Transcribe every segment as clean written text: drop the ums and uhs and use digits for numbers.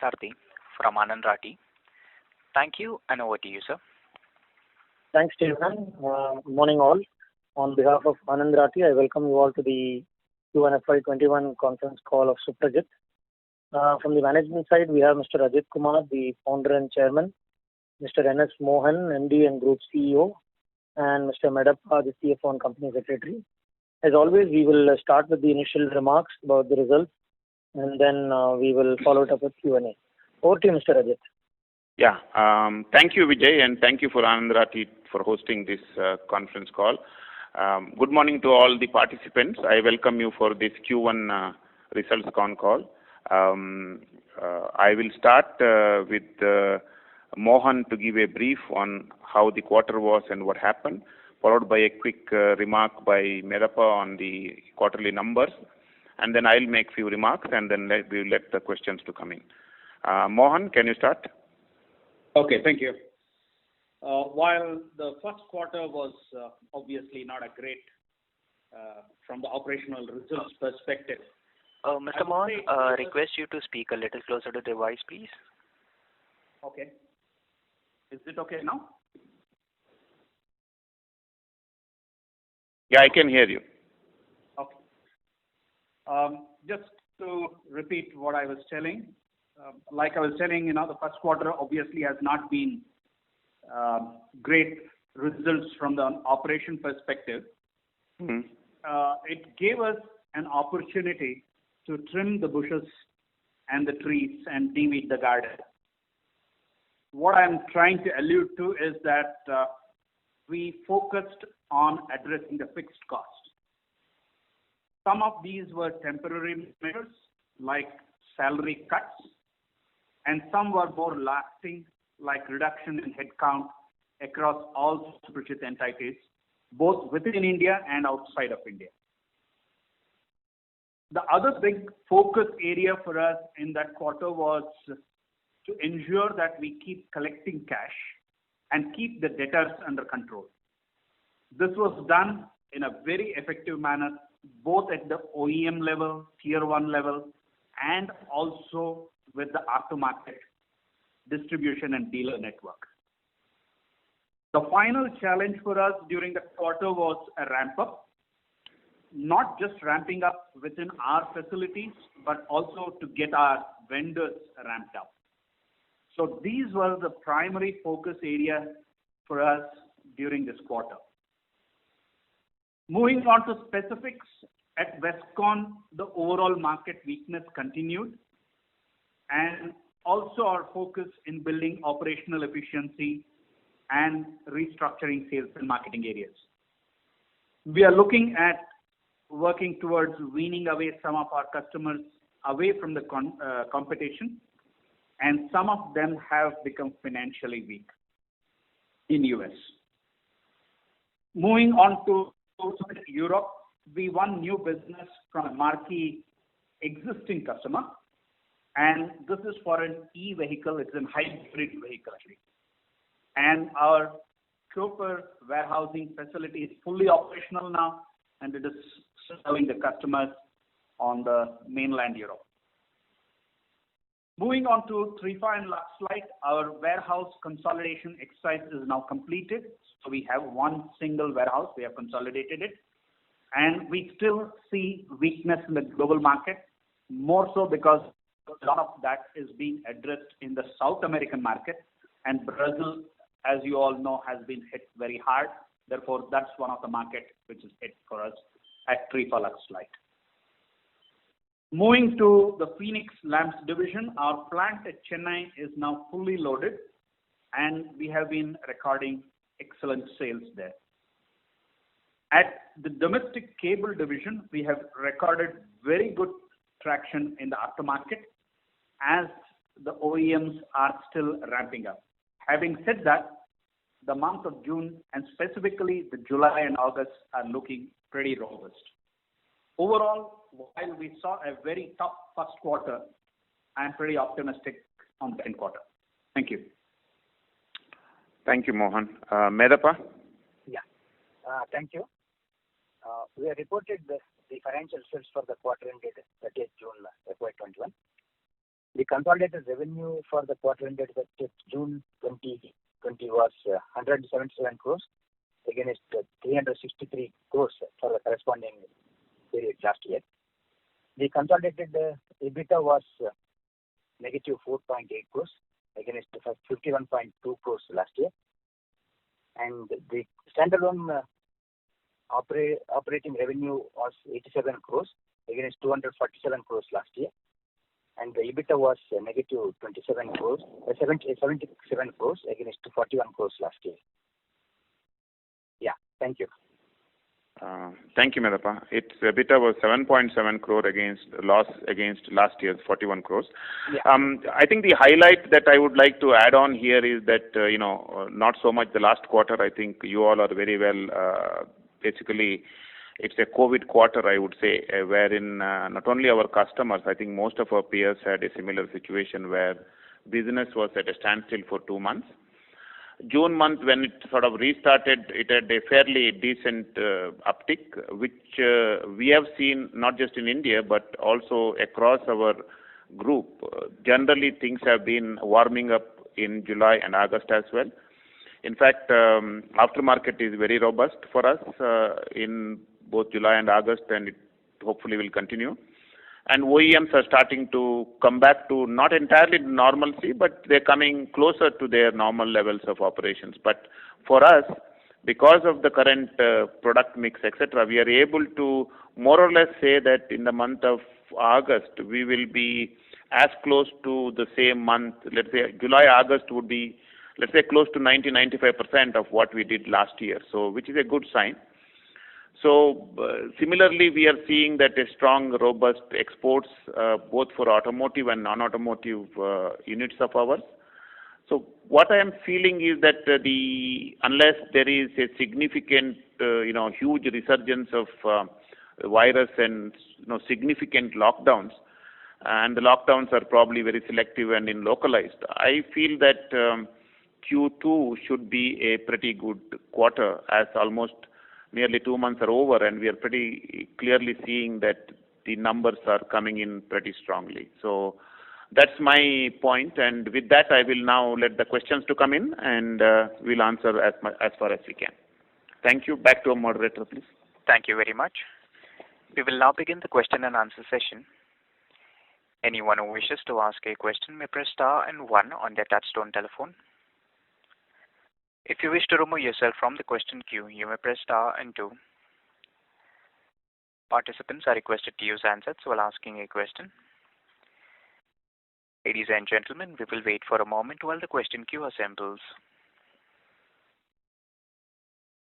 Parthasarathi from Anand Rathi. Thank you, and over to you, sir. Thanks, Stephen. Morning all. On behalf of Anand Rathi, I welcome you all to the Q1 FY21 conference call of Suprajit. From the management side, we have Mr. Ajit Kumar, the founder and chairman, Mr. N.S. Mohan, MD and Group CEO, and Mr. Medappa, the CFO and Company Secretary. As always, we will start with the initial remarks about the results, and then we will follow it up with Q&A. Over to you, Mr. Ajit. Yeah, thank you, Vijay, and thank you for Anand Rathi for hosting this conference call. Good morning to all the participants. I welcome you for this Q1 results con call. I will start with Mohan to give a brief on how the quarter was and what happened, followed by a quick remark by Medappa on the quarterly numbers, and then I'll make few remarks, and then we'll let the questions to come in. Mohan, can you start? Okay, thank you. While the first quarter was obviously not a great from the operational results perspective. Mr. Mohan, request you to speak a little closer to the device, please. Okay. Is it okay now? Yeah, I can hear you. Okay. Just to repeat what I was telling, like I was telling, the first quarter obviously has not been great results from the operation perspective. Mm-hmm. It gave us an opportunity to trim the bushes and the trees and deweed the garden. What I'm trying to allude to is that we focused on addressing the fixed cost. Some of these were temporary measures like salary cuts, and some were more lasting like reduction in headcount across all Suprajit entities, both within India and outside of India. The other big focus area for us in that quarter was to ensure that we keep collecting cash and keep the debtors under control. This was done in a very effective manner, both at the OEM level, Tier 1 level, and also with the aftermarket distribution and dealer network. The final challenge for us during the quarter was a ramp up. Not just ramping up within our facilities, but also to get our vendors ramped up. So these were the primary focus areas for us during this quarter. Moving on to specifics, at Westcon, the overall market weakness continued, and also our focus in building operational efficiency and restructuring sales and marketing areas. We are looking at working towards weaning away some of our customers away from the competition, and some of them have become financially weak in US. Moving on to Europe, we won new business from a marquee existing customer, and this is for an e-vehicle. It's a hybrid vehicle actually. And our Koper warehousing facility is fully operational now, and it is serving the customers on the mainland Europe. Moving on to Trifa and Luxlite, our warehouse consolidation exercise is now completed. So we have one single warehouse. We have consolidated it. And we still see weakness in the global market, more so because a lot of that is being addressed in the South American market. And Brazil, as you all know, has been hit very hard. Therefore, that's one of the markets which is hit for us at Trifa Luxlite. Moving to the Phoenix Lamps division, our plant at Chennai is now fully loaded, and we have been recording excellent sales there. At the domestic cable division, we have recorded very good traction in the aftermarket as the OEMs are still ramping up. Having said that, the month of June and specifically the July and August are looking pretty robust. Overall, while we saw a very tough first quarter, I am pretty optimistic on the second quarter. Thank you. Thank you, Mohan. Medappa? Yeah, thank you. We have reported the financial results for the quarter ended 30th June FY21. The consolidated revenue for the quarter ended with June 2020 was 177 crores against 363 crores for the corresponding period last year. The consolidated EBITDA was negative 4.8 crores against 51.2 crores last year. And the standalone operating revenue was 87 crores against 247 crores last year. And the EBITDA was negative 77 crores, 77 crores against 41 crores last year. Yeah, thank you. Thank you, Medappa. Its EBITDA was 7.7 crore against last year's 41 crores. Yeah. I think the highlight that I would like to add on here is that, not so much the last quarter. I think you all are very well, basically, it's a COVID quarter, I would say, wherein not only our customers, I think most of our peers had a similar situation where business was at a standstill for 2 months. June month, when it sort of restarted, it had a fairly decent uptick, which we have seen not just in India, but also across our group. Generally, things have been warming up in July and August as well. In fact, aftermarket is very robust for us in both July and August, and it hopefully will continue. And OEMs are starting to come back to not entirely normalcy, but they're coming closer to their normal levels of operations. But for us, because of the current product mix, etc., we are able to more or less say that in the month of August, we will be as close to the same month. Let's say July, August would be, let's say, close to 90-95% of what we did last year, so which is a good sign. So similarly, we are seeing that a strong, robust exports, both for automotive and non-automotive units of ours. So what I am feeling is that unless there is a significant, huge resurgence of virus and significant lockdowns, and the lockdowns are probably very selective and localized, I feel that Q2 should be a pretty good quarter, as almost nearly 2 months are over, and we are pretty clearly seeing that the numbers are coming in pretty strongly. So that's my point, and with that, I will now let the questions to come in, and we'll answer as far as we can. Thank you. Back to our moderator, please. Thank you very much. We will now begin the question and answer session. Anyone who wishes to ask a question may press star and 1 on their touchtone telephone. If you wish to remove yourself from the question queue, you may press star and 2. Participants are requested to use handsets while asking a question. Ladies and gentlemen, we will wait for a moment while the question queue assembles.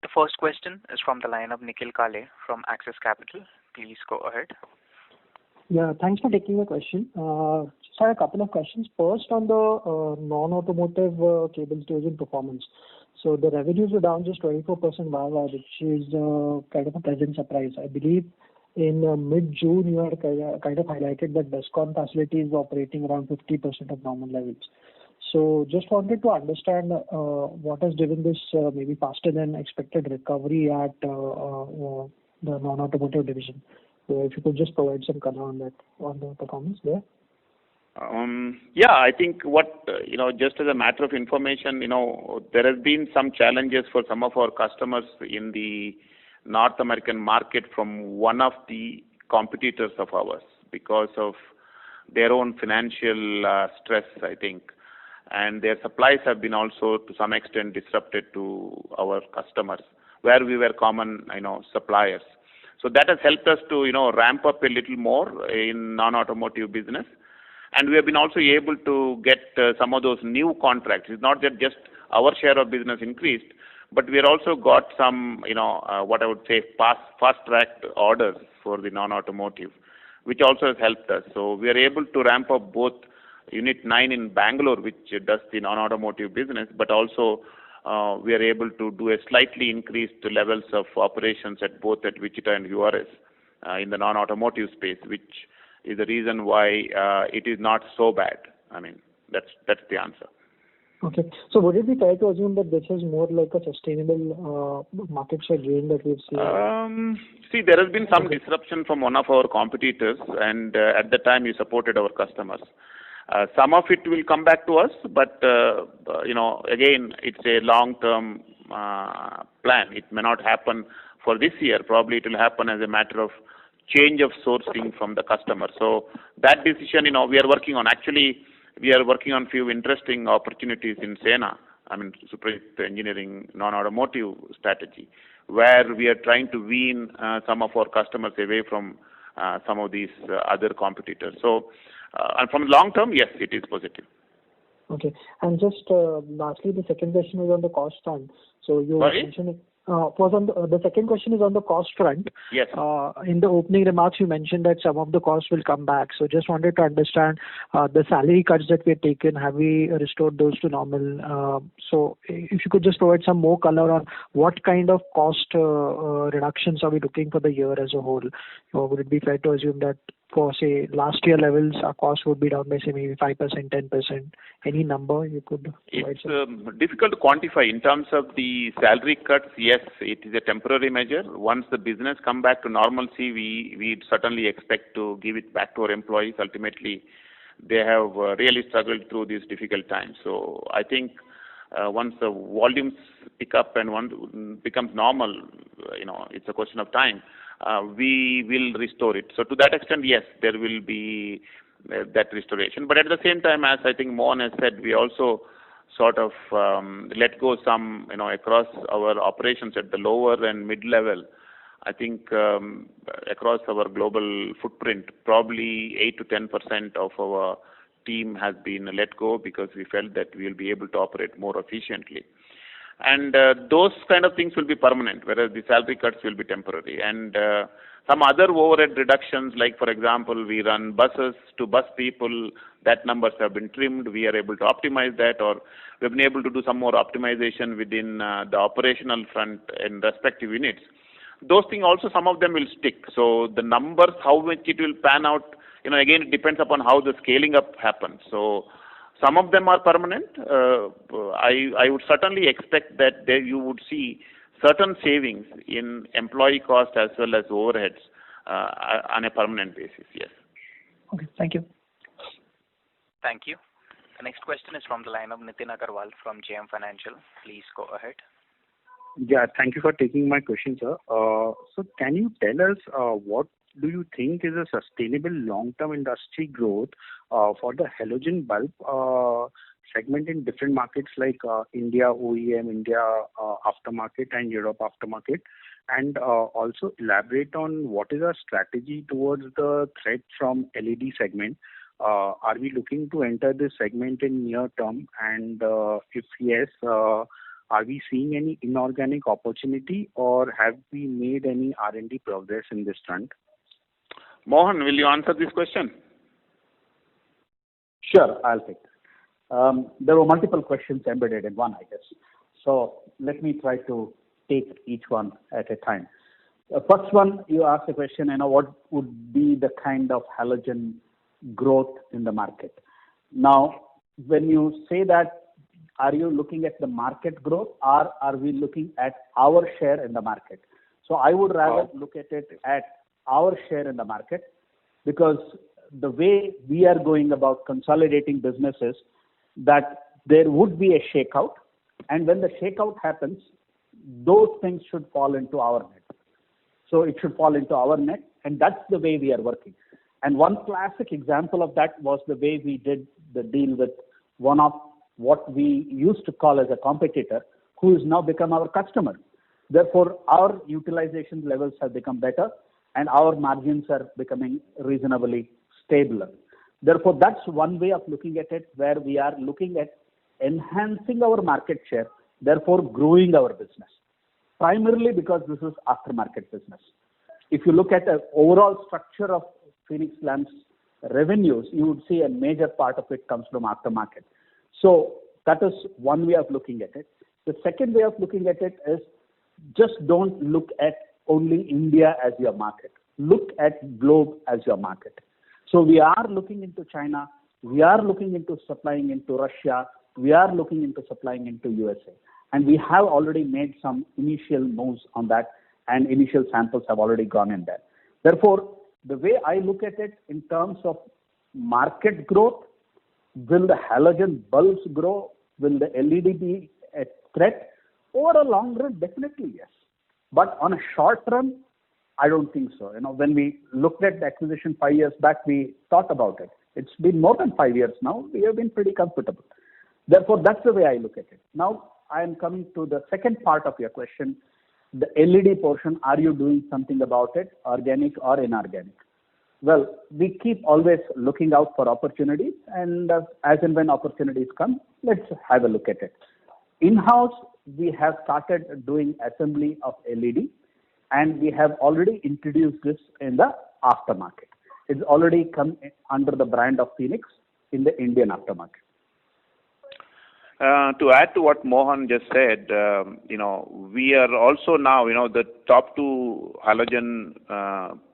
The first question is from the line of Nikhil Kale from Axis Capital. Please go ahead. Yeah, thanks for taking the question. Just had a couple of questions. First, on the non-automotive cables division performance. So the revenues were down just 24% YoY, which is kind of a pleasant surprise. I believe in mid-June, you had kind of highlighted that DISCOM facility is operating around 50% of normal levels. So just wanted to understand what has driven this maybe faster than expected recovery at the non-automotive division. So if you could just provide some color on that, on the performance there. Yeah, I think just as a matter of information, there has been some challenges for some of our customers in the North American market from one of the competitors of ours because of their own financial stress, I think. And their supplies have been also to some extent disrupted to our customers, where we were common, suppliers. So that has helped us to, ramp up a little more in non-automotive business. And we have been also able to get some of those new contracts. It's not that just our share of business increased, but we have also got some, what I would say, fast-tracked orders for the non-automotive, which also has helped us. So we are able to ramp up both Unit 9 in Bangalore, which does the non-automotive business, but also we are able to do a slightly increased levels of operations at Wichita and URS in the non-automotive space, which is the reason why it is not so bad. I mean, that's the answer. Okay. So would it be fair to assume that this is more like a sustainable market share gain that we've seen? See, there has been some disruption from one of our competitors, and at the time we supported our customers. Some of it will come back to us, but again, it's a long-term plan. It may not happen for this year. Probably it will happen as a matter of change of sourcing from the customer. So that decision, we are working on. Actually, we are working on few interesting opportunities in Sena. Suprajit Engineering non-automotive strategy, where we are trying to wean some of our customers away from some of these other competitors. So, and from long term, yes, it is positive. Okay. And just lastly, the second question is on the cost front. So you mentioned the second question is on the cost front. Yes. In the opening remarks, you mentioned that some of the costs will come back. So just wanted to understand the salary cuts that we have taken. Have we restored those to normal? So if you could just provide some more color on what kind of cost reductions are we looking for the year as a whole? Would it be fair to assume that for, say, last year levels, our cost would be down by, say, maybe 5%, 10%? Any number you could provide? It's difficult to quantify. In terms of the salary cuts, yes, it is a temporary measure. Once the business come back to normalcy, we certainly expect to give it back to our employees. Ultimately, they have really struggled through these difficult times. So I think once the volumes pick up and one becomes normal, it's a question of time. We will restore it. So to that extent, yes, there will be that restoration. But at the same time, as I think Mohan has said, we also sort of let go some, across our operations at the lower and mid-level. I think across our global footprint, probably 8 to 10% of our team has been let go because we felt that we will be able to operate more efficiently. And those kind of things will be permanent, whereas the salary cuts will be temporary. And some other overhead reductions, like, for example, we run buses to bus people, that numbers have been trimmed. We are able to optimize that, or we've been able to do some more optimization within the operational front in respective units. Those things also, some of them will stick. So the numbers, how much it will pan out, again, it depends upon how the scaling up happens. So some of them are permanent. I would certainly expect that you would see certain savings in employee cost as well as overheads on a permanent basis, yes. Okay, thank you. Thank you. The next question is from the line of Nitin Agarwal from JM Financial. Please go ahead. Yeah, thank you for taking my question, sir. So can you tell us what do you think is a sustainable long-term industry growth for the halogen bulb segment in different markets like India OEM, India aftermarket, and Europe aftermarket? And also elaborate on what is our strategy towards the threat from LED segment. Are we looking to enter this segment in near term? And if yes, are we seeing any inorganic opportunity, or have we made any R&D progress in this front? Mohan, will you answer this question? Sure, I'll take it. There were multiple questions embedded in one, I guess. So let me try to take each one at a time. First one, you asked the question, what would be the kind of halogen growth in the market? Now, when you say that, are you looking at the market growth, or are we looking at our share in the market? So I would rather look at it at our share in the market, because the way we are going about consolidating businesses, that there would be a shakeout, and when the shakeout happens, those things should fall into our net. So it should fall into our net, and that's the way we are working. And one classic example of that was the way we did the deal with one of what we used to call as a competitor, who has now become our customer. Therefore, our utilization levels have become better, and our margins are becoming reasonably stable. Therefore, that's one way of looking at it, where we are looking at enhancing our market share, therefore growing our business, primarily because this is aftermarket business. If you look at the overall structure of Phoenix Lamp's revenues, you would see a major part of it comes from aftermarket. So that is one way of looking at it. The second way of looking at it is, just don't look at only India as your market. Look at globe as your market. So we are looking into China, we are looking into supplying into Russia, we are looking into supplying into USA. And we have already made some initial moves on that, and initial samples have already gone in there. Therefore, the way I look at it in terms of market growth, Will the halogen bulbs grow? Will the LED be a threat? Over a long run, definitely yes. But on a short run, I don't think so. When we looked at the acquisition 5 years back, we thought about it. It's been more than 5 years now. We have been pretty comfortable. Therefore, that's the way I look at it. Now, I am coming to the second part of your question. The LED portion, are you doing something about it, organic or inorganic? Well, we keep always looking out for opportunities, and as and when opportunities come, let's have a look at it. In-house, we have started doing assembly of LED, and we have already introduced this in the aftermarket. It's already come under the brand of Phoenix in the Indian aftermarket. To add to what Mohan just said, we are also now, the top two halogen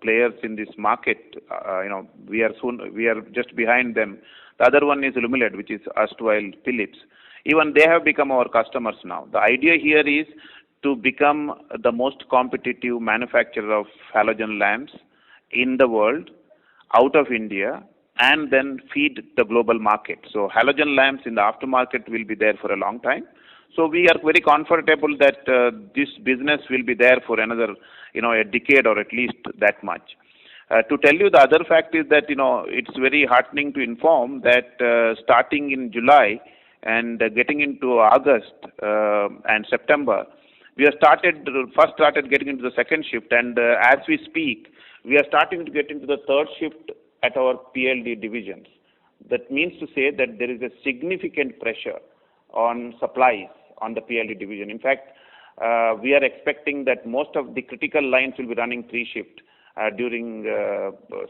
players in this market. We are just behind them. The other one is Lumiled, which is erstwhile Philips. Even they have become our customers now. The idea here is to become the most competitive manufacturer of halogen lamps in the world, out of India, and then feed the global market. So halogen lamps in the aftermarket will be there for a long time. So we are very comfortable that this business will be there for another, a decade or at least that much. To tell you the other fact is that, it's very heartening to inform that starting in July and getting into August and September, we have started getting into the second shift, and as we speak, we are starting to get into the third shift at our PLD divisions. That means to say that there is a significant pressure on supplies on the PLD division. In fact, we are expecting that most of the critical lines will be running 3 shift during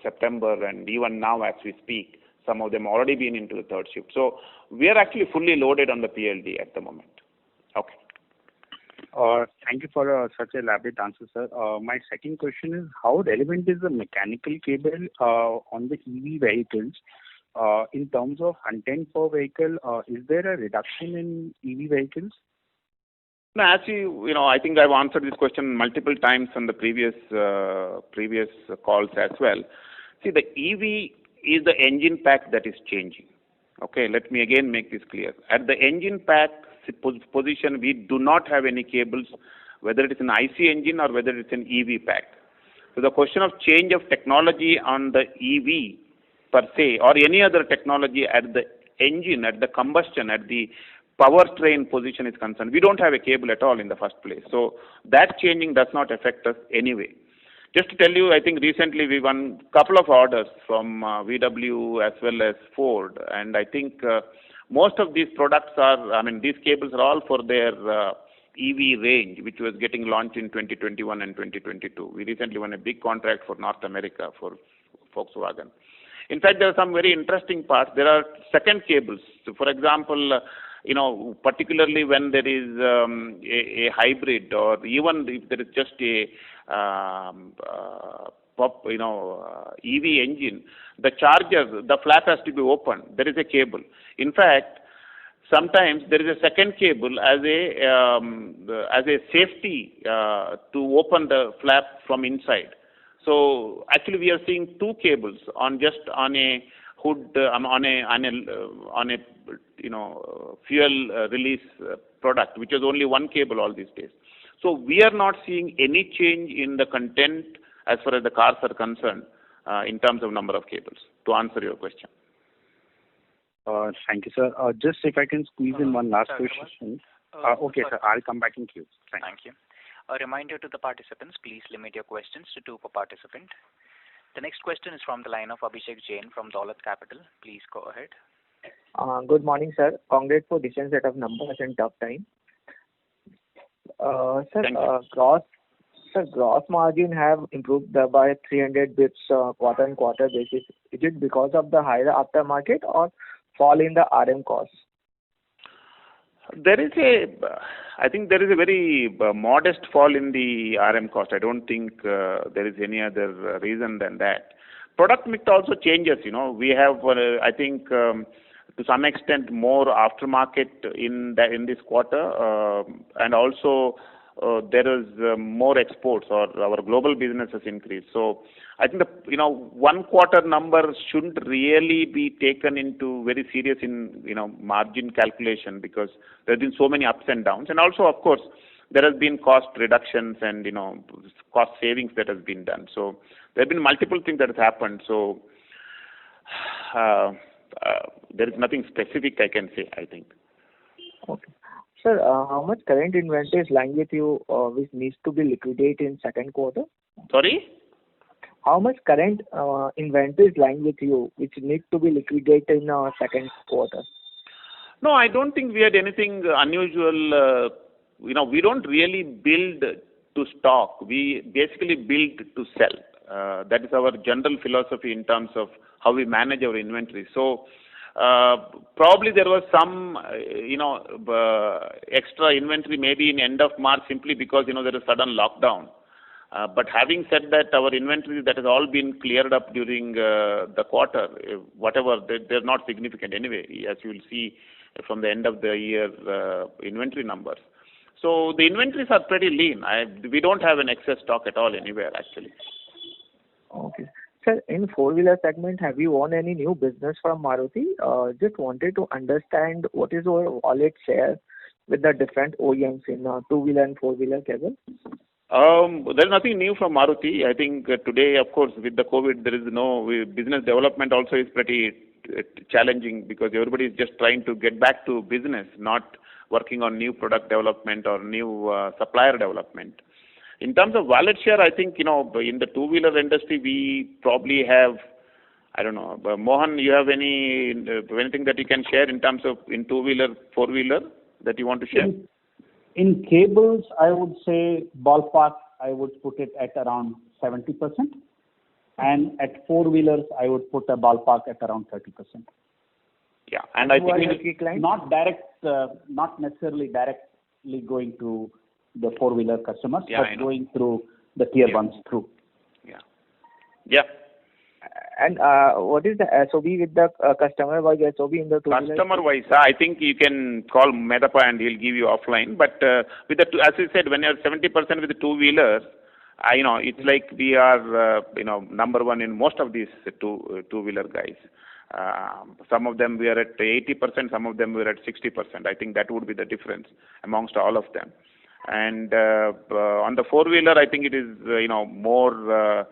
September, and even now as we speak, some of them already been into the third shift. So we are actually fully loaded on the PLD at the moment. Okay. Thank you for such an elaborate answer, sir. My second question is, how relevant is the mechanical cable on the EV vehicles in terms of content per vehicle? Is there a reduction in EV vehicles? No, actually, I think I've answered this question multiple times on the previous calls as well. See, the EV is the engine pack that is changing. Okay, let me again make this clear. At the engine pack position, we do not have any cables, whether it is an IC engine or whether it's an EV pack. So the question of change of technology on the EV per se, or any other technology at the engine, at the combustion, at the powertrain position is concerned, we don't have a cable at all in the first place. So that changing does not affect us anyway. Just to tell you, I think recently we won a couple of orders from VW as well as Ford, and I think most of these products these cables are all for their EV range, which was getting launched in 2021 and 2022. We recently won a big contract for North America for Volkswagen. In fact, there are some very interesting parts. There are second cables. So for example, particularly when there is a hybrid, or even if there is just a EV engine, the charger, the flap has to be open. There is a cable. In fact, sometimes there is a second cable as a safety to open the flap from inside. So actually, we are seeing 2 cables on a hood on a fuel release product, which is only 1 cable all these days. So we are not seeing any change in the content as far as the cars are concerned in terms of number of cables, to answer your question. Thank you, sir. Just if I can squeeze in one last question. Okay, sir, I'll come back in queue. Thank you. A reminder to the participants, please limit your questions to 2 per participant. The next question is from the line of Abhishek Jain from Dolat Capital. Please go ahead. Good morning, sir. Congrats for decent set of numbers in tough time. Gross margin have improved by 300 bits quarter-on-quarter basis. Is it because of the higher aftermarket or fall in the RM costs? I think there is a very modest fall in the RM cost. I don't think there is any other reason than that. Product mix also changes. We have, I think, to some extent, more aftermarket in this quarter, and also there is more exports or our global business has increased. So I think the 1 quarter number shouldn't really be taken into very serious in margin calculation, because there have been so many ups and downs, and also of course there has been cost reductions and cost savings that has been done. So there have been multiple things that has happened. So there is nothing specific I can say, I think. Okay. Sir, how much current inventory is lying with you, which needs to be liquidated in second quarter? Sorry? How much current inventory is lying with you, which needs to be liquidated in second quarter? No, I don't think we had anything unusual. We don't really build to stock. We basically build to sell. That is our general philosophy in terms of how we manage our inventory. So probably there was some, extra inventory maybe in end of March, simply because, there is sudden lockdown. But having said that, our inventory that has all been cleared up during the quarter, whatever, they're not significant anyway, as you will see from the end of the year inventory numbers. So the inventories are pretty lean. We don't have an excess stock at all anywhere actually. Okay. Sir, in four-wheeler segment, have you won any new business from Maruti? Just wanted to understand what is our wallet share with the different OEMs in two-wheeler and four-wheeler cable? There's nothing new from Maruti. I think today, of course, with the COVID, there is no business development also is pretty challenging, because everybody is just trying to get back to business, not working on new product development or new supplier development. In terms of wallet share, I think, in the two-wheeler industry, we probably have, I don't know, Mohan, you have anything that you can share in terms of in two-wheeler, four-wheeler that you want to share? In cables, I would say ballpark, I would put it at around 70%. And at four-wheelers, I would put a ballpark at around 30%. Yeah, and I think not necessarily directly going to the four-wheeler customers, but going through the tier ones through. Yeah. And what is the SOB with the customer-wise SOB in the two-wheeler? Customer-wise, I think you can call Medappa and he'll give you offline. But with the as you said, when you're 70% with the two-wheelers, it's like we are, number one in most of these two-wheeler guys. Some of them we are at 80%, some of them we are at 60%. I think that would be the difference amongst all of them. And on the four-wheeler, I think it is, more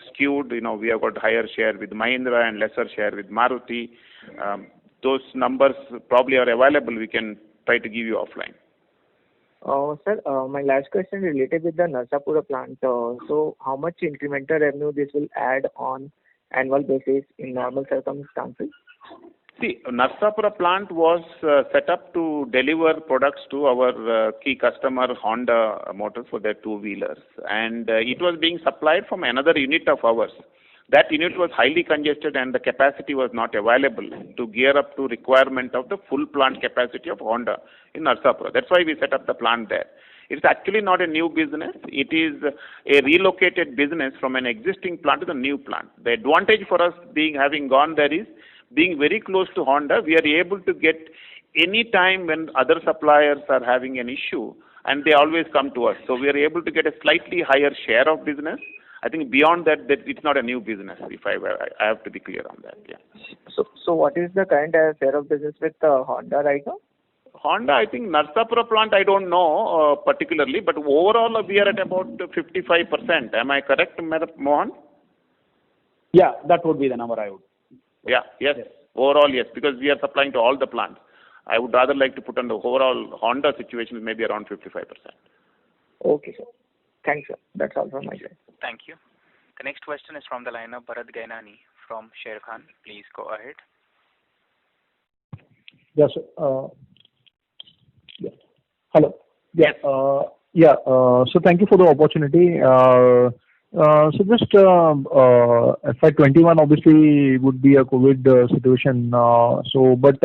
skewed. We have got higher share with Mahindra and lesser share with Maruti. Those numbers probably are available. We can try to give you offline. Sir, my last question related with the Narsapura plant. So how much incremental revenue this will add on annual basis in normal circumstances? See, Narsapura plant was set up to deliver products to our key customer, Honda Motors, for their two-wheelers. And it was being supplied from another unit of ours. That unit was highly congested and the capacity was not available to gear up to requirement of the full plant capacity of Honda in Narsapura. That's why we set up the plant there. It's actually not a new business. It is a relocated business from an existing plant to the new plant. The advantage for us having gone there is, being very close to Honda, we are able to get any time when other suppliers are having an issue, and they always come to us. So we are able to get a slightly higher share of business. I think beyond that it's not a new business, if I have to be clear on that. Yeah. So what is the current share of business with Honda right now? Honda, I think Narsapura plant, I don't know particularly, but overall we are at about 55%. Am I correct, Mohan? Yeah, that would be the number I would. Yeah, yes. Overall, yes, because we are supplying to all the plants. I would rather like to put on the overall Honda situation maybe around 55%. Okay, sir. Thanks, sir. That's all from my side. Thank you. The next question is from the line of Bharat Gainani from Sharekhan. Please go ahead. Yes, sir. Hello. Yes. So thank you for the opportunity. So just FY21 obviously would be a COVID situation. But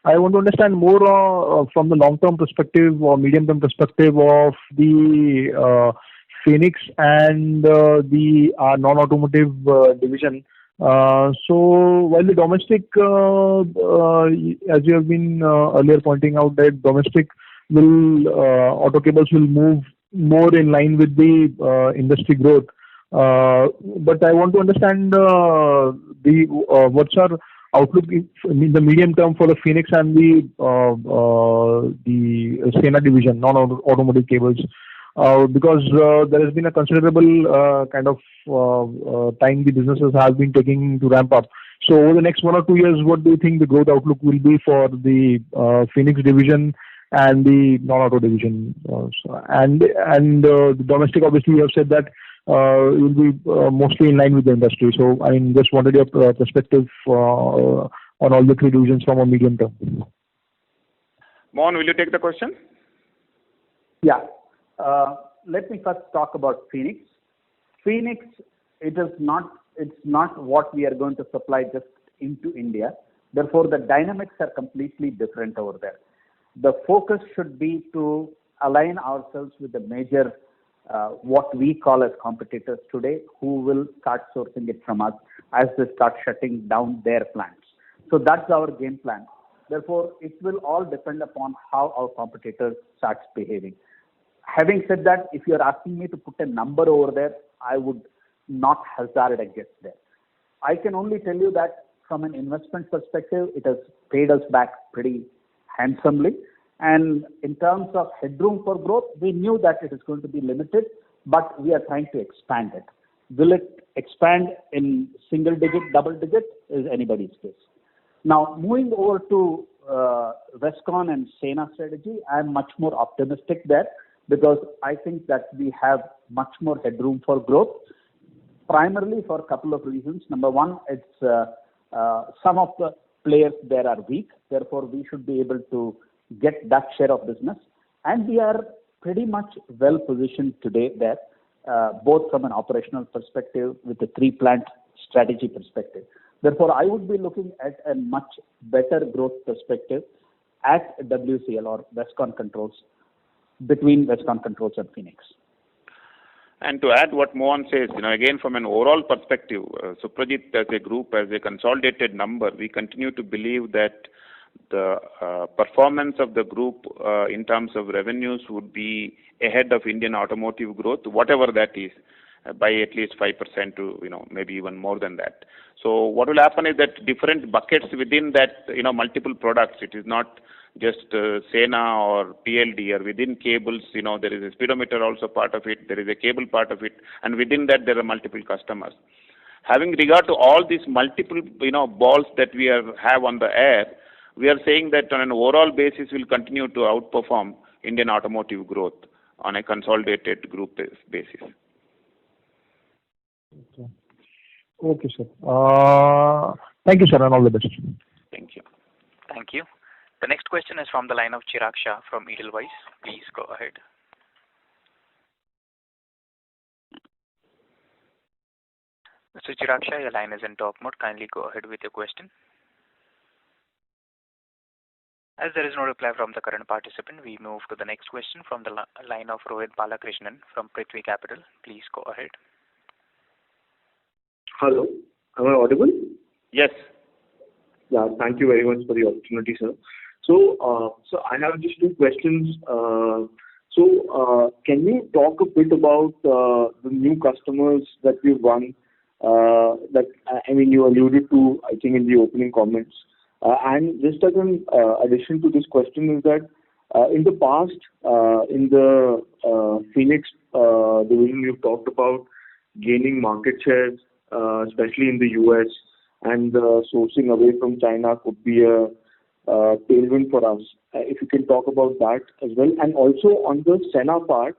I want to understand more from the long-term perspective or medium-term perspective of the Phoenix and the non-automotive division. So while the domestic, as you have been earlier pointing out, that domestic auto cables will move more in line with the industry growth. But I want to understand what's our outlook in the medium term for the Phoenix and the Sena division, non-automotive cables, because there has been a considerable kind of time the businesses have been taking to ramp up. So over the next 1 or 2 years, what do you think the growth outlook will be for the Phoenix division and the non-auto division? And the domestic, obviously, you have said that it will be mostly in line with the industry. So I just wanted your perspective on all the three divisions from a medium term. Mohan, will you take the question? Yeah. Let me first talk about Phoenix. Phoenix, it's not what we are going to supply just into India. Therefore, the dynamics are completely different over there. The focus should be to align ourselves with the major, what we call as competitors today, who will start sourcing it from us as they start shutting down their plants. So that's our game plan. Therefore, it will all depend upon how our competitors start behaving. Having said that, if you're asking me to put a number over there, I would not hazard a guess there. I can only tell you that from an investment perspective, it has paid us back pretty handsomely. And in terms of headroom for growth, we knew that it is going to be limited, but we are trying to expand it. Will it expand in single digit, double digit, is anybody's guess. Now, moving over to Westcon and Sena strategy, I am much more optimistic there because I think that we have much more headroom for growth, primarily for a couple of reasons. Number one, it's some of the players there are weak. Therefore, we should be able to get that share of business. And we are pretty much well positioned today there, both from an operational perspective with a 3-plant strategy perspective. Therefore, I would be looking at a much better growth perspective at WCL or Westcon Controls, between Westcon Controls and Phoenix. And to add what Mohan says, again from an overall perspective, Suprajit as a group, as a consolidated number, we continue to believe that the performance of the group in terms of revenues would be ahead of Indian automotive growth, whatever that is, by at least 5% to maybe even more than that. So what will happen is that different buckets within that multiple products. It is not just Sena or PLD, or within cables, there is a speedometer also part of it, there is a cable part of it, and within that there are multiple customers. Having regard to all these multiple balls that we have on the air, we are saying that on an overall basis we'll continue to outperform Indian automotive growth on a consolidated group basis. Okay, sir. Thank you, sir, and all the best. Thank you. Thank you. The next question is from the line of Chirag Shah from Edelweiss. Please go ahead. Mr. Chirag Shah, your line is in talk mode. Kindly go ahead with your question. As there is no reply from the current participant, we move to the next question from the line of Rohit Balakrishnan from Prithvi Capital. Please go ahead. Hello, am I audible? Yes. Yeah, thank you very much for the opportunity, sir. So I have just 2 questions. Can you talk a bit about the new customers that we've won? You alluded to, I think, in the opening comments. And just as an addition to this question is that in the past, in the Phoenix division, you've talked about gaining market shares, especially in the US, and sourcing away from China could be a tailwind for us. If you can talk about that as well. And also on the Sena part,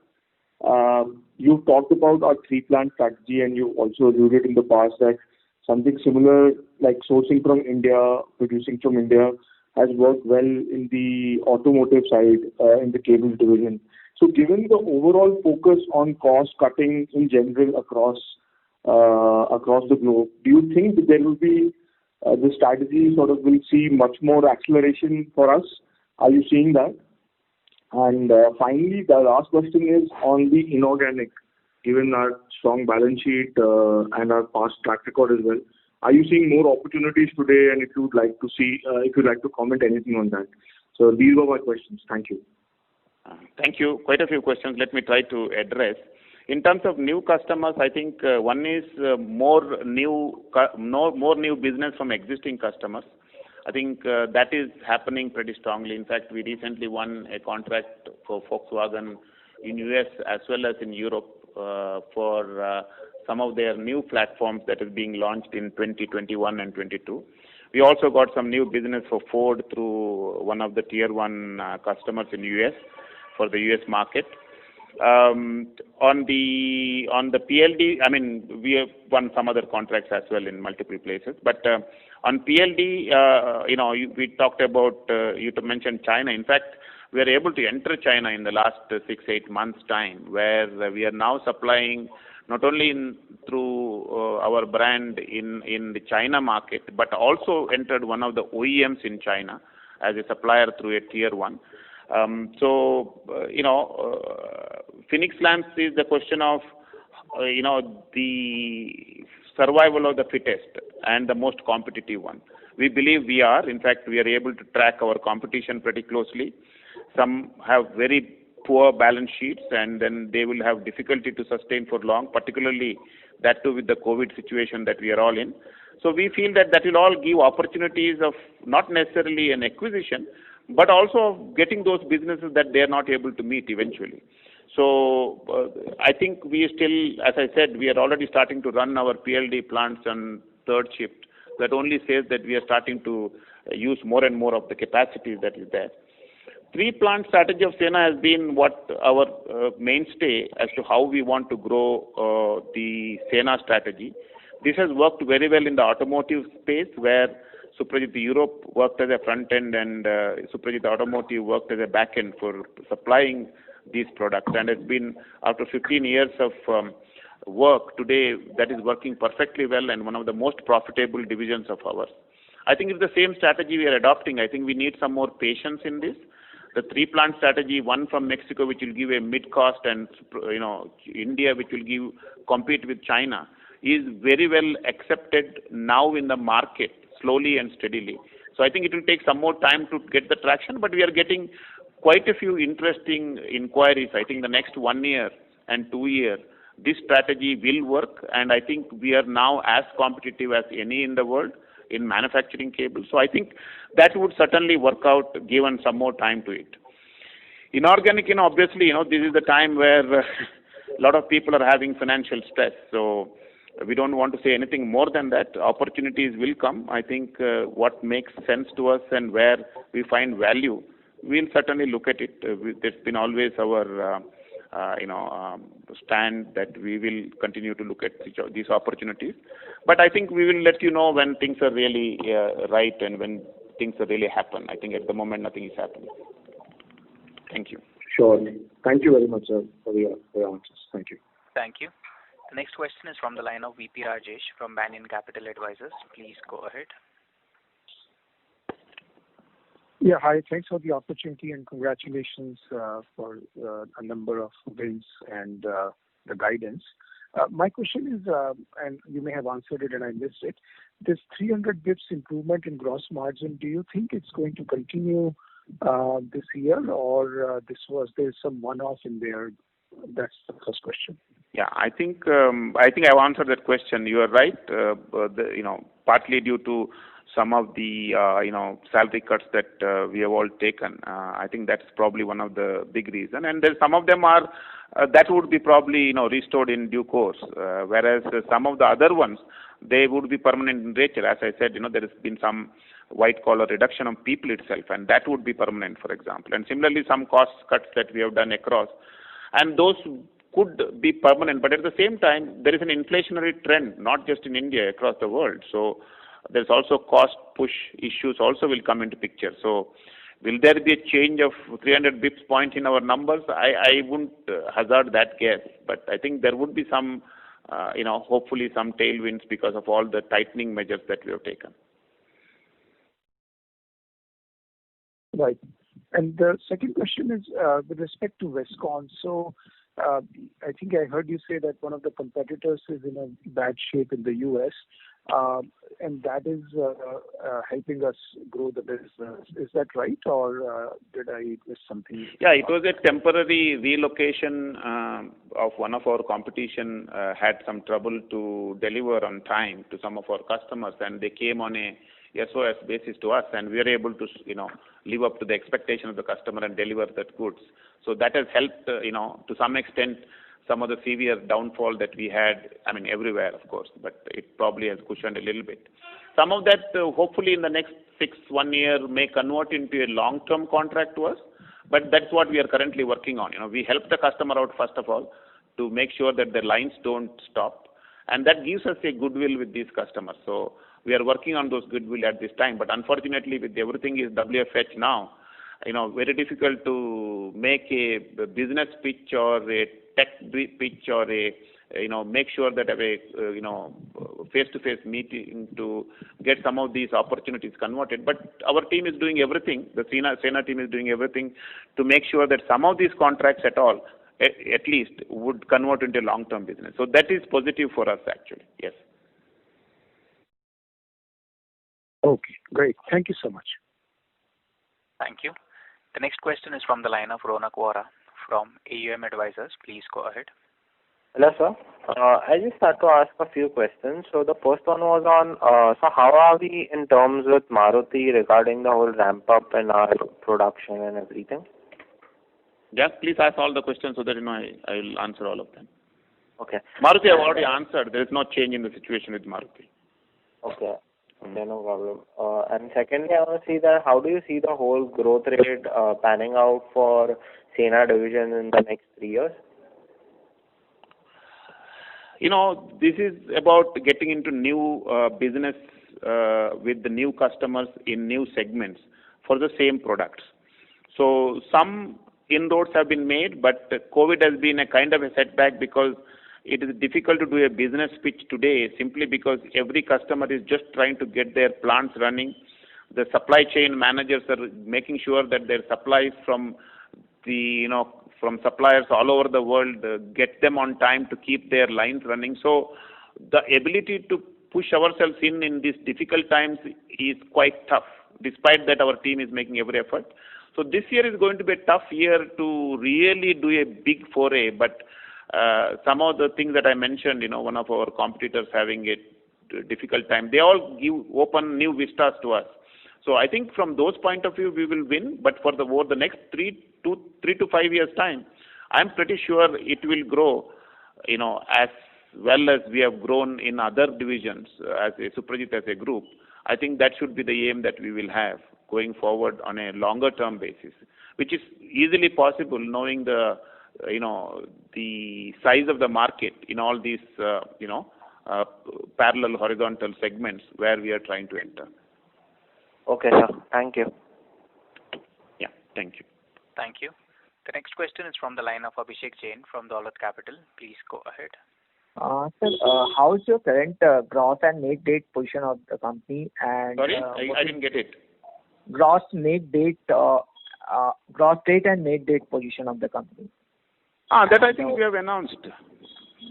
you've talked about our 3-plant strategy, and you also alluded in the past that something similar like sourcing from India, producing from India, has worked well in the automotive side in the cables division. So given the overall focus on cost cutting in general across the globe, do you think that there will be the strategy sort of will see much more acceleration for us? Are you seeing that? And finally, the last question is on the inorganic. Given our strong balance sheet and our past track record as well, are you seeing more opportunities today? And if you'd like to comment anything on that. So these were my questions. Thank you. Thank you. Quite a few questions. Let me try to address. In terms of new customers, I think one is more new business from existing customers. I think that is happening pretty strongly. In fact, we recently won a contract for Volkswagen in US as well as in Europe for some of their new platforms that is being launched in 2021 and 22. We also got some new business for Ford through one of the tier 1 customers in US for the US market. On the PLD, I mean, we have won some other contracts as well in multiple places. But on PLD, we talked about, you mentioned China. In fact, we are able to enter China in the last 6-8 months' time, where we are now supplying not only through our brand in the China market, but also entered one of the OEMs in China as a supplier through a tier 1. Phoenix Lamps is the question of, the survival of the fittest and the most competitive one. We believe we are. In fact, we are able to track our competition pretty closely. Some have very poor balance sheets, and then they will have difficulty to sustain for long, particularly that too with the COVID situation that we are all in. So we feel that will all give opportunities of not necessarily an acquisition, but also of getting those businesses that they are not able to meet eventually. So I think we still, as I said, we are already starting to run our PLD plants on third shift. That only says that we are starting to use more and more of the capacity that is there. 3-plant strategy of Sena has been what our mainstay as to how we want to grow the Sena strategy. This has worked very well in the automotive space, where Suprajit Europe worked as a front end and Suprajit Automotive worked as a back end for supplying these products. And it's been, after 15 years of work today, that is working perfectly well and one of the most profitable divisions of ours. I think it's the same strategy we are adopting. I think we need some more patience in this. The 3-plant strategy, one from Mexico, which will give a mid-cost, and India, which will compete with China, is very well accepted now in the market, slowly and steadily. So I think it will take some more time to get the traction, but we are getting quite a few interesting inquiries. I think the next 1 year and 2 years, this strategy will work, and I think we are now as competitive as any in the world in manufacturing cables. So I think that would certainly work out given some more time to it. Inorganic, obviously, this is the time where a lot of people are having financial stress. So we don't want to say anything more than that. Opportunities will come. I think what makes sense to us and where we find value, we'll certainly look at it. That's been always our stand, that we will continue to look at these opportunities. But I think we will let you know when things are really right and when things are really happen. I think at the moment nothing is happening. Thank you. Sure. Thank you very much, sir, for your answers. Thank you. Thank you. The next question is from the line of VP Rajesh from Banyan Capital Advisors. Please go ahead. Yeah, hi. Thanks for the opportunity and congratulations for a number of wins and the guidance. My question is, and you may have answered it and I missed it, this 300 bps improvement in gross margin, do you think it's going to continue this year, or there's some one-off in there? That's the first question. Yeah, I think I've answered that question. You are right. Partly due to some of the salary cuts that we have all taken. I think that's probably one of the big reasons. And then some of them are that would be probably restored in due course. Whereas some of the other ones, they would be permanent in nature. As I said, there has been some white collar reduction of people itself, and that would be permanent, for example. And similarly, some cost cuts that we have done across, and those could be permanent. But at the same time, there is an inflationary trend, not just in India, across the world. So there's also cost push issues also will come into picture. So will there be a change of 300 bips point in our numbers? I wouldn't hazard that guess, but I think there would be some, hopefully some tailwinds because of all the tightening measures that we have taken. Right. And the second question is with respect to Westcon. So I think I heard you say that one of the competitors is in a bad shape in the U.S., and that is helping us grow the business. Is that right, or did I miss something? Yeah, it was a temporary relocation of one of our competition had some trouble to deliver on time to some of our customers, and they came on a SOS basis to us, and we were able to, live up to the expectation of the customer and deliver that goods. So that has helped, to some extent, some of the severe downfall that we had, everywhere, of course, but it probably has cushioned a little bit. Some of that, hopefully in the next 1 year, may convert into a long-term contract to us, but that's what we are currently working on. We help the customer out, first of all, to make sure that the lines don't stop, and that gives us a goodwill with these customers. So we are working on those goodwill at this time, but unfortunately, with everything is WFH now, very difficult to make a business pitch or a tech pitch or a, make sure that have a, face-to-face meeting to get some of these opportunities converted. But our team is doing everything, the Sena team is doing everything to make sure that some of these contracts at least would convert into long-term business. So that is positive for us, actually, yes. Okay, great. Thank you so much. Thank you. The next question is from the line of Ronak Vora from AUM Advisors. Please go ahead. Hello, sir. I just had to ask a few questions. So the first one was on, so how are we in terms with Maruti regarding the whole ramp-up in our production and everything? Yeah, please ask all the questions so that, I will answer all of them. Okay. Maruti, I've already answered. There is no change in the situation with Maruti. Okay. Okay, no problem. And secondly, I want to see that how do you see the whole growth rate panning out for Sena division in the next 3 years? This is about getting into new business with the new customers in new segments for the same products. So some inroads have been made, but COVID has been a kind of a setback because it is difficult to do a business pitch today simply because every customer is just trying to get their plants running. The supply chain managers are making sure that their supplies from from suppliers all over the world get them on time to keep their lines running. So the ability to push ourselves in these difficult times is quite tough. Despite that, our team is making every effort. So this year is going to be a tough year to really do a big foray, but some of the things that I mentioned, one of our competitors having a difficult time, they all open new vistas to us. So I think from those point of view, we will win, but for over the next 3 to 5 years time, I'm pretty sure it will grow, as well as we have grown in other divisions as a Suprajit as a group. I think that should be the aim that we will have going forward on a longer term basis, which is easily possible knowing the size of the market in all these, parallel horizontal segments where we are trying to enter. Okay, sir. Thank you. Yeah, thank you. Thank you. The next question is from the line of Abhishek Jain from Dolat Capital. Please go ahead. Sir, how is your current gross and net debt position of the company? And sorry, I didn't get it. Gross debt and net debt position of the company. That I think we have announced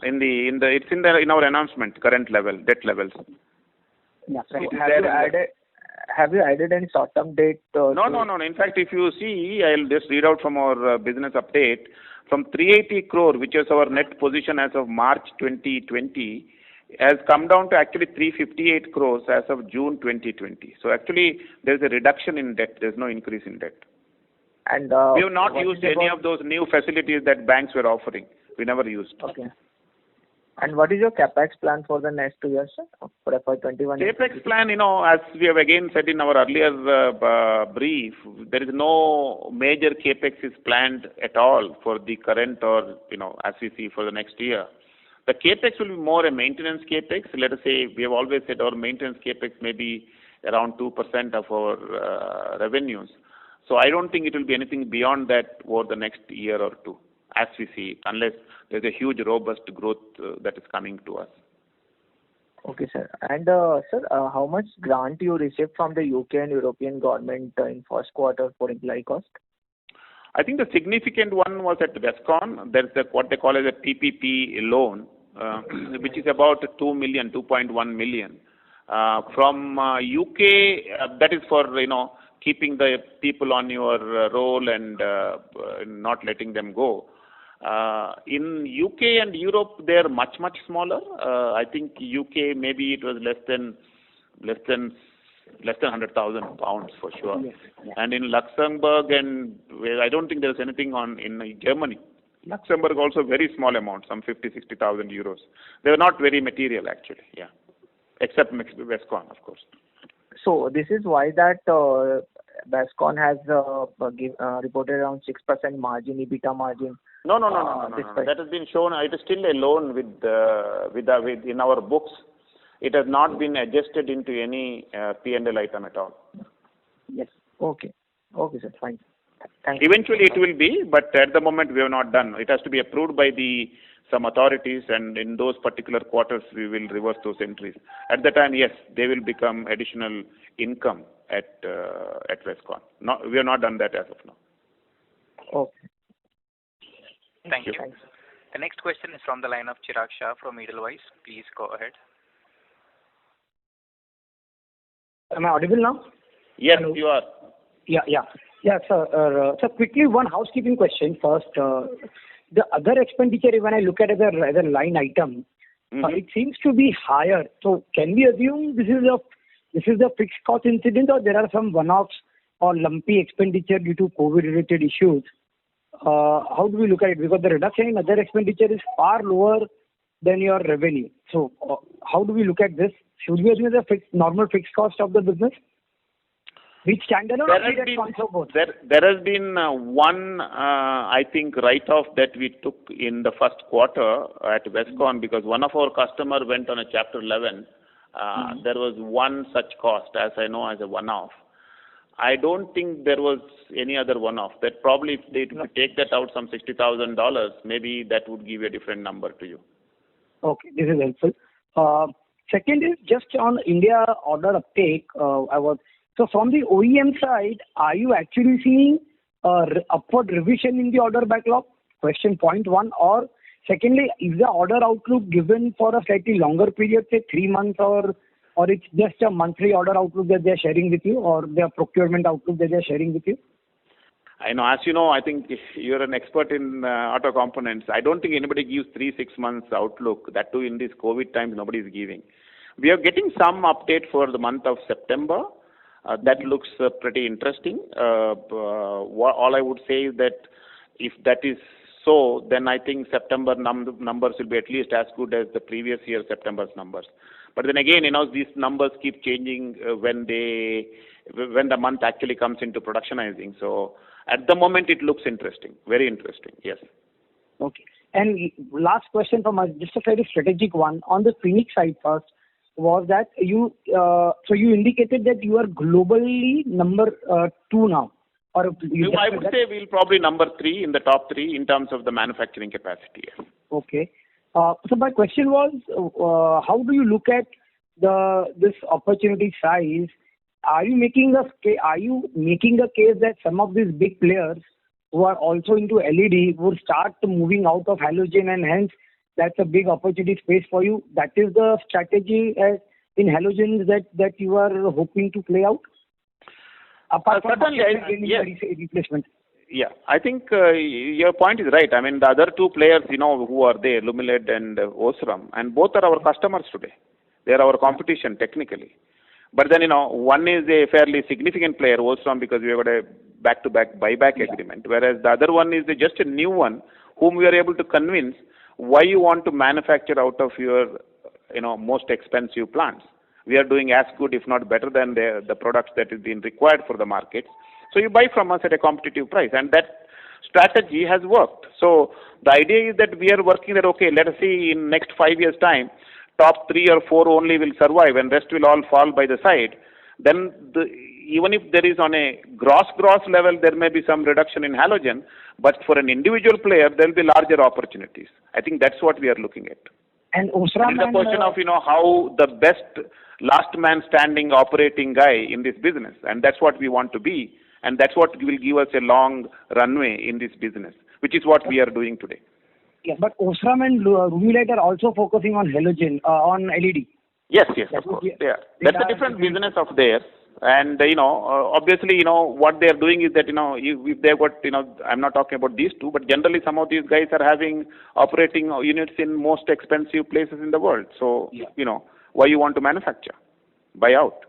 it's in our announcement, current level, debt levels. Yeah. So have you added any short-term debt? No. In fact, if you see, I'll just read out from our business update. From 380 crore, which is our net position as of March 2020, has come down to actually 358 crores as of June 2020. So actually, there's a reduction in debt. There's no increase in debt. And we have not used any of those new facilities that banks were offering. We never used. Okay. And what is your capex plan for the next 2 years, sir, for FY21? Capex plan, as we have again said in our earlier brief, there is no major capex is planned at all for the current or, as we see for the next year. The capex will be more a maintenance capex. Let us say, we have always said our maintenance capex may be around 2% of our revenues. So I don't think it will be anything beyond that over the next year or two, as we see it, unless there's a huge, robust growth that is coming to us. Okay, sir. And, sir, how much grant you received from the UK and European government in first quarter for employee cost? I think the significant one was at Westcon. There's what they call as a PPP loan, which is about 2.1 million. From UK, that is for, keeping the people on your roll and not letting them go. In UK and Europe, they are much smaller. I think UK maybe it was less than 100,000 pounds for sure. Yes. Yeah. And in Luxembourg and I don't think there's anything in Germany. Luxembourg also very small amount, some 50,000-60,000 euros. They were not very material actually. Yeah, except Westcon, of course. So this is why that Westcon has reported around 6% margin, EBITDA margin. No. That has been shown. It is still a loan with in our books. It has not been adjusted into any P&L item at all. Yes. Okay, sir. Fine. Thank you. Eventually it will be, but at the moment we have not done. It has to be approved by some authorities, and in those particular quarters we will reverse those entries. At the time, yes, they will become additional income at Westcon. No, we have not done that as of now. Okay. Thank you. Thanks. The next question is from the line of Chirag Shah from Edelweiss. Please go ahead. Am I audible now? Yes, Hello. you are. Yeah, sir. So quickly, one housekeeping question first. The other expenditure, when I look at it as a line item, it seems to be higher. So can we assume this is a fixed cost incident, or there are some one-offs or lumpy expenditure due to COVID-related issues? How do we look at it? Because the reduction in other expenditure is far lower than your revenue. So how do we look at this? Should we assume the normal fixed cost of the business? Which standalone or both? There has been one, I think, write-off that we took in the first quarter at Westcon because one of our customers went on a Chapter 11. There was one such cost, as I know, as a one-off. I don't think there was any other one-off. That probably if they take that out, some $60,000, maybe that would give a different number to you. Okay, this is helpful. Second is just on India order uptake. So from the OEM side, are you actually seeing upward revision in the order backlog? Question point one. Or secondly, is the order outlook given for a slightly longer period, say 3 months, or it's just a monthly order outlook that they're sharing with you, or their procurement outlook that they're sharing with you? I know, as you know, I think you're an expert in auto components. I don't think anybody gives 3-6 months outlook. That too in these COVID times, nobody is giving. We are getting some update for the month of September. That looks pretty interesting. All I would say is that if that is so, then I think September numbers will be at least as good as the previous year September's numbers. But then again, these numbers keep changing when the month actually comes into productionizing. So at the moment, it looks interesting, very interesting. Yes. Okay. And last question from us, just a very strategic one on the Phoenix side first. Was that you indicated that you are globally number 2 now? Or I would say we'll probably number 3 in the top 3 in terms of the manufacturing capacity. Yes. Okay. So my question was, how do you look at this opportunity size? Are you making a case that some of these big players who are also into LED would start moving out of halogen, and hence that's a big opportunity space for you? That is the strategy in halogens that you are hoping to play out? Apart from replacement. Yeah, I think your point is right. I mean, the other 2 players, who are there, Lumiled and Osram, and both are our customers today. They are our competition technically. But then, one is a fairly significant player, Osram, because we have got a back-to-back buyback agreement, whereas the other one is just a new one whom we are able to convince why you want to manufacture out of your, most expensive plants. We are doing as good, if not better, than the products that is being required for the market. So you buy from us at a competitive price, and that strategy has worked. So the idea is that we are working that, okay, let us see in next 5 years' time, top 3 or 4 only will survive and rest will all fall by the side. Then even if there is on a gross level, there may be some reduction in halogen, but for an individual player, there will be larger opportunities. I think that's what we are looking at. And Osram, it's a question of, how the best last man standing operating guy in this business, and that's what we want to be. And that's what will give us a long runway in this business, which is what we are doing today. Yeah, but Osram and Lumilite are also focusing on halogen, on LED. Yes, of course. That's a different business of theirs. And, obviously, what they are doing is that, if they've got, I'm not talking about these two, but generally some of these guys are having operating units in most expensive places in the world. So, why you want to manufacture? Buy out.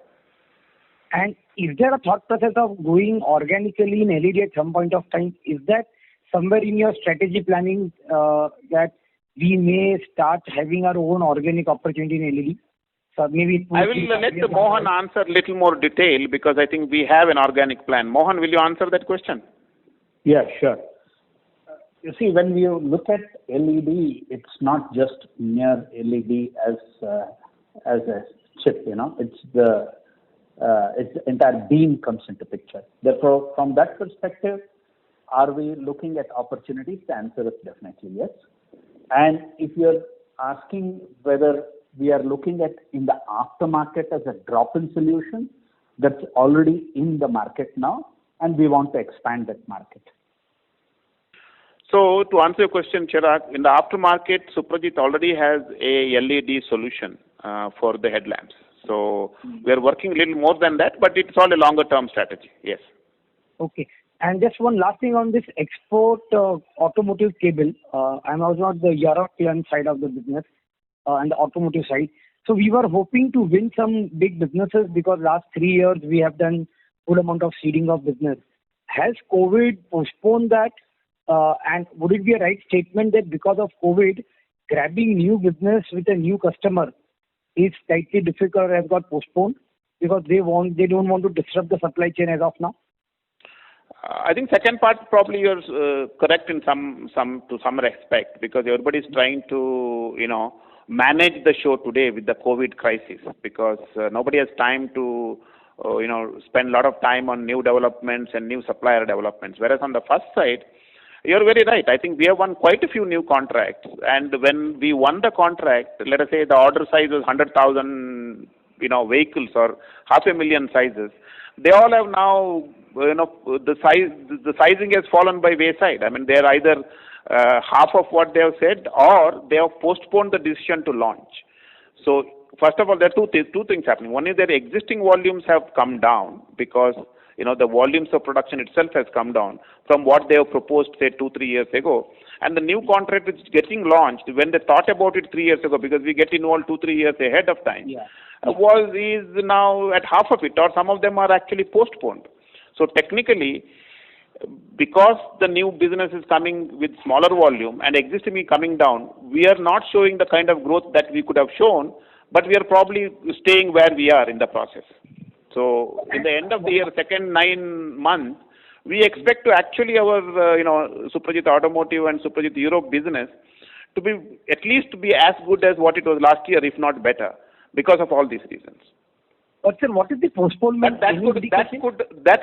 And is there a thought process of going organically in LED at some point of time? Is that somewhere in your strategy planning that we may start having our own organic opportunity in LED? So maybe I will let Mohan answer little more detail because I think we have an organic plan. Mohan, will you answer that question? Yeah, sure. You see, when we look at LED, it's not just mere LED as a chip. It's the entire beam comes into picture. Therefore, from that perspective, are we looking at opportunities? The answer is definitely yes. And if you're asking whether we are looking at in the aftermarket as a drop-in solution, that's already in the market now, and we want to expand that market. So, to answer your question, Chirag, in the aftermarket, Suprajit already has a LED solution for the headlamps. So, we are working a little more than that, but it's all a longer-term strategy, yes. Okay. And just one last thing on this export automotive cable. I'm also on the European side of the business and the automotive side. So we were hoping to win some big businesses because last 3 years we have done good amount of seeding of business. Has COVID postponed that? And would it be a right statement that because of COVID, grabbing new business with a new customer is slightly difficult or has got postponed because they don't want to disrupt the supply chain as of now? I think second part probably you're correct in to some respect because everybody is trying to manage the show today with the COVID crisis because nobody has time to spend a lot of time on new developments and new supplier developments. Whereas on the first side, you're very right. I think we have won quite a few new contracts, and when we won the contract, let us say the order size was 100,000 vehicles or 500,000 sizes. They all have now the sizing has fallen by wayside. I mean, they're either half of what they have said or they have postponed the decision to launch. So first of all, there are two things happening. One is that existing volumes have come down because the volumes of production itself has come down from what they have proposed say 2-3 years ago. And the new contract which is getting launched, when they thought about it 3 years ago, because we get involved 2-3 years ahead of time, is now at half of it, or some of them are actually postponed. So technically, because the new business is coming with smaller volume and existing coming down, we are not showing the kind of growth that we could have shown, but we are probably staying where we are in the process. So in the end of the year, second 9 months, we expect to actually our Suprajit Automotive and Suprajit Europe business to be at least to be as good as what it was last year, if not better, because of all these reasons. But sir, what is the postponement? That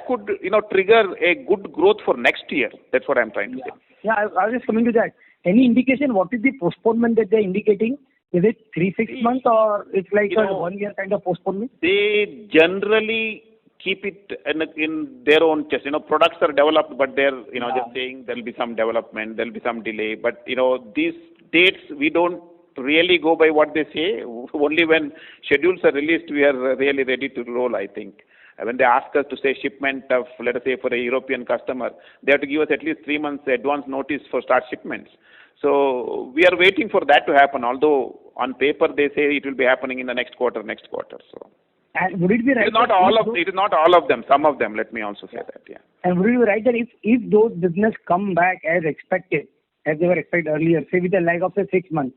could trigger a good growth for next year. That's what I'm trying to say. Yeah, I was just coming to that. Any indication what is the postponement that they're indicating? Is it 3-6 months or it's like a 1 year kind of postponement? They generally keep it in their own chest. Products are developed, but they're just saying there'll be some development, there'll be some delay. But these dates we don't really go by what they say. Only when schedules are released we are really ready to roll, I think. When they ask us to say shipment of, let us say, for a European customer, they have to give us at least 3 months advance notice for start shipments. So we are waiting for that to happen, although on paper they say it will be happening in the next quarter. So. And would it be right? It is not all of them. Some of them. Let me also say that. Yeah. And would it be right that if those business come back as expected, as they were expected earlier, say with a lag of say 6 months,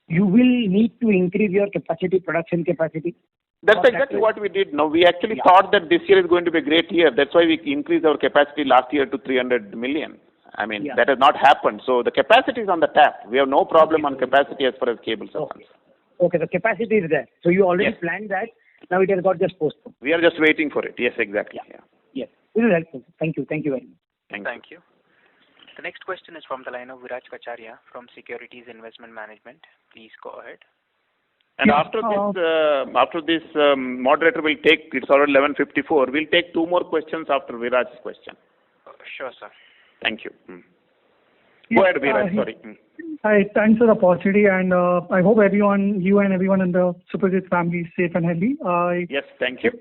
you will need to increase your production capacity? That's exactly what we did. No, we actually thought that this year is going to be a great year. That's why we increased our capacity last year to 300 million. I mean, that has not happened. So the capacity is on the tap. We have no problem on capacity as far as cables are concerned. Okay, the capacity is there. So you already planned that. Now it has got just postponed. We are just waiting for it. Yes, exactly. Yes. This is helpful. Thank you. Thank you very much. Thank you. The next question is from the line of Viraj Kacharia from Securities Investment Management. Please go ahead. And after this, moderator will take, it's already 11:54. We'll take 2 more questions after Viraj's question. Sure, sir. Thank you. Go ahead, Viraj. Sorry. Hi, thanks for the opportunity, and I hope you and everyone in the Superjit family is safe and healthy. Yes, thank you.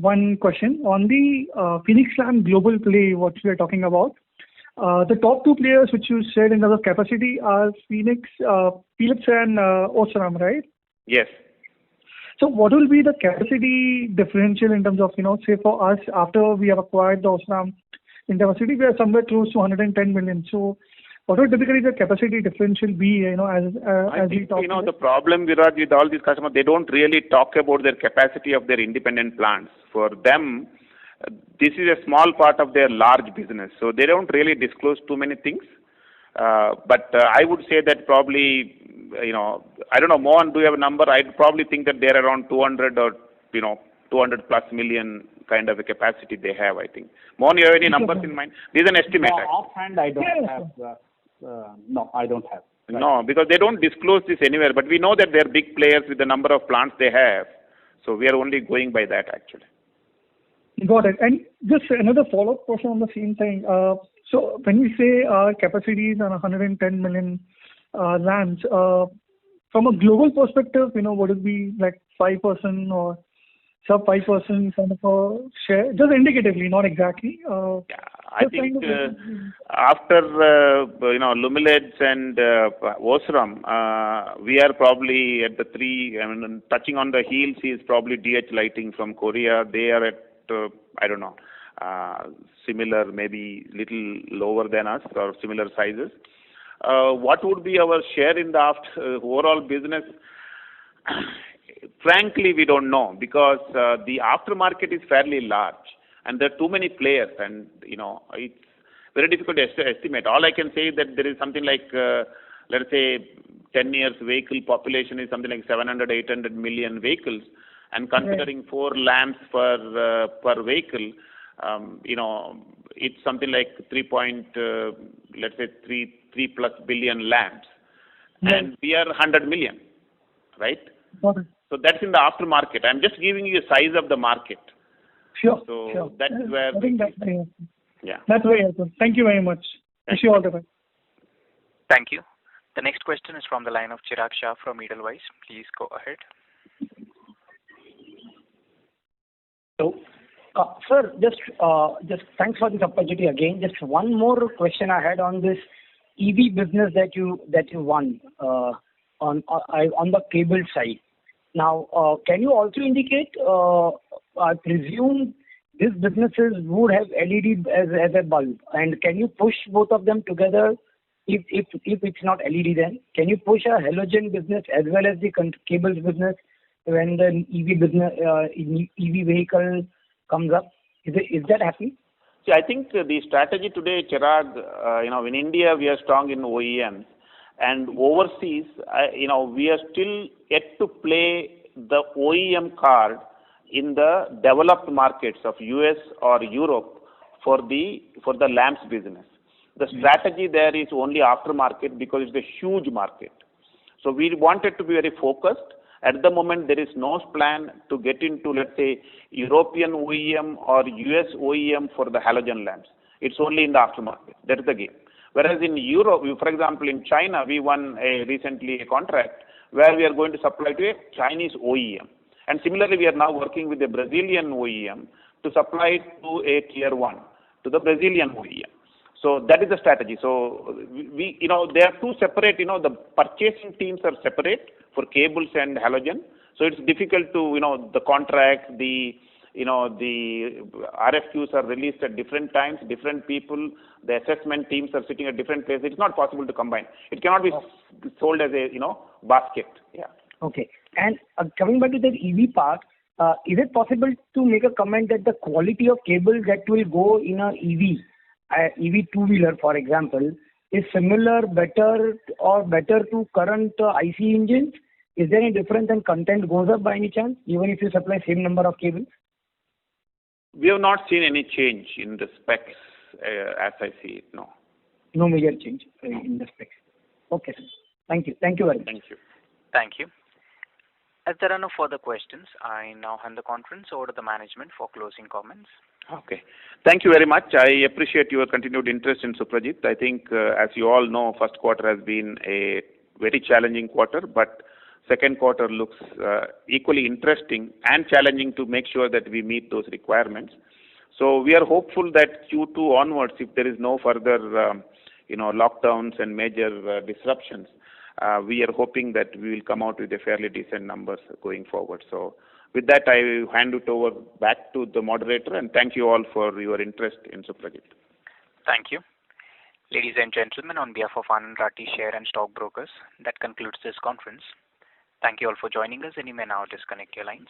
One question on the Phoenix Lam global play, what we are talking about. The top 2 players which you said in terms of capacity are Philips and Osram, right? Yes. So what will be the capacity differential in terms of, say for us, after we have acquired the Osram in capacity, we are somewhere close to 110 million. So what would typically the capacity differential be, as we talk about? The problem, Viraj, with all these customers, they don't really talk about their capacity of their independent plants. For them, this is a small part of their large business. So they don't really disclose too many things. But I would say that probably, I don't know, Mohan, do you have a number? I'd probably think that they're around 200 or, 200 plus million kind of a capacity they have, I think. Mohan, you have any numbers in mind? This is an estimate. No, offhand, I don't have. No, I don't have. Right. No, because they don't disclose this anywhere. But we know that they're big players with the number of plants they have. So we are only going by that, actually. Got it. And just another follow-up question on the same thing. So when we say our capacity is on 110 million lamps, from a global perspective, would it be like 5% or sub 5% kind of a share? Just indicatively, not exactly. I think after Lumileds and Osram, we are probably at the 3. Touching on the heels is probably DH Lighting from Korea. They are at I don't know, similar, maybe little lower than us or similar sizes. What would be our share in the overall business? Frankly, we don't know, because the aftermarket is fairly large and there are too many players, and it's very difficult to estimate. All I can say is that there is something like, let's say, 10 years vehicle population is something like 700-800 million vehicles. And considering 4 lamps per vehicle, it's something like 3 plus billion lamps, and we are 100 million, right? Got it. So that's in the aftermarket. I'm just giving you a size of the market. Sure. So sure. that's where. I think that's very helpful. Yeah. That's very helpful. Thank you very much. Wish you all the best. Thank you. The next question is from the line of Chirag Shah from Edelweiss. Please go ahead. So, sir, just thanks for this opportunity again. Just one more question I had on this EV business that you won on the cable side. Now, can you also indicate? I presume these businesses would have LED as a bulb, and can you push both of them together? If it's not LED, then can you push a halogen business as well as the cables business when the EV vehicle comes up? Is that happening? See, I think the strategy today, Chirag, in India we are strong in OEMs, and overseas, we are still yet to play the OEM card in the developed markets of US or Europe for the lamps business. The strategy there is only aftermarket because it's a huge market. So we wanted to be very focused. At the moment, there is no plan to get into, let's say, European OEM or US OEM for the halogen lamps. It's only in the aftermarket. That is the game. Whereas in Europe, for example, in China, we won recently a contract where we are going to supply to a Chinese OEM. And similarly, we are now working with a Brazilian OEM to supply to a tier 1, to the Brazilian OEM. So that is the strategy. So we they are two separate, the purchasing teams are separate for cables and halogen. So it's difficult to, the contract, the RFQs are released at different times, different people, the assessment teams are sitting at different places. It's not possible to combine. It cannot be sold as a, basket. Yeah. Okay. And coming back to the EV part, is it possible to make a comment that the quality of cables that will go in a EV two-wheeler, for example, is similar, better to current IC engines? Is there any difference and content goes up by any chance, even if you supply same number of cables? We have not seen any change in the specs as I see it, no. No major change in the specs. Okay, sir. Thank you. Thank you very much. Thank you. Thank you. As there are no further questions, I now hand the conference over to the management for closing comments. Okay. Thank you very much. I appreciate your continued interest in Suprajit. I think, as you all know, first quarter has been a very challenging quarter, but second quarter looks equally interesting and challenging to make sure that we meet those requirements. So we are hopeful that Q2 onwards, if there is no further, lockdowns and major disruptions, we are hoping that we will come out with a fairly decent numbers going forward. So with that, I will hand it over back to the moderator, and thank you all for your interest in Suprajit. Thank you. Ladies and gentlemen, on behalf of Anand Rathi Share and Stock Brokers, that concludes this conference. Thank you all for joining us, and you may now disconnect your lines.